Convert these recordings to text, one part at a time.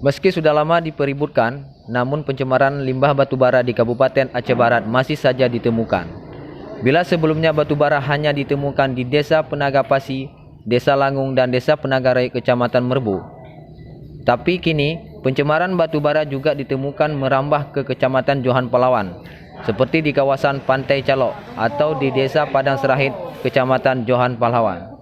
Meski sudah lama dipeributkan, namun pencemaran limbah batubara di Kabupaten Aceh Barat masih saja ditemukan. Bila sebelumnya batubara hanya ditemukan di Desa Penagapasi, Desa Langung, dan Desa Penagarai, Kecamatan Merbau. Tapi kini, pencemaran batubara juga ditemukan merambah ke Kecamatan Johan Palawan, seperti di kawasan Pantai Calok atau di Desa Padang Serahid, Kecamatan Johan Palawan.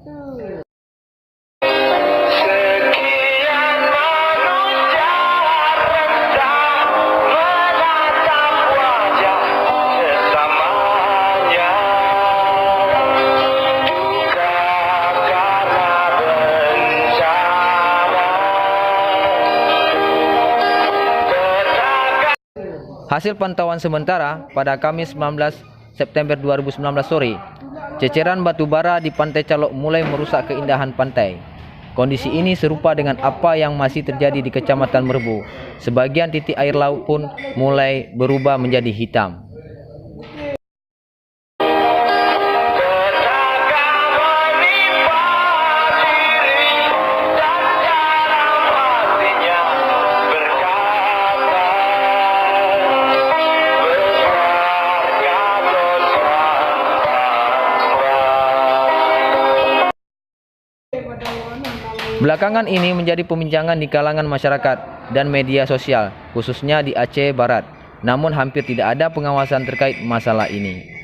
Hasil pantauan sementara pada Kamis 19 September 2019 sore, ceceran batubara di Pantai Calok mulai merusak keindahan pantai. Kondisi ini serupa dengan apa yang masih terjadi di Kecamatan Merbau. Sebagian titik air laut pun mulai berubah menjadi hitam. Belakangan ini menjadi pembincangan di kalangan masyarakat dan media sosial, khususnya di Aceh Barat. Namun hampir tidak ada pengawasan terkait masalah ini.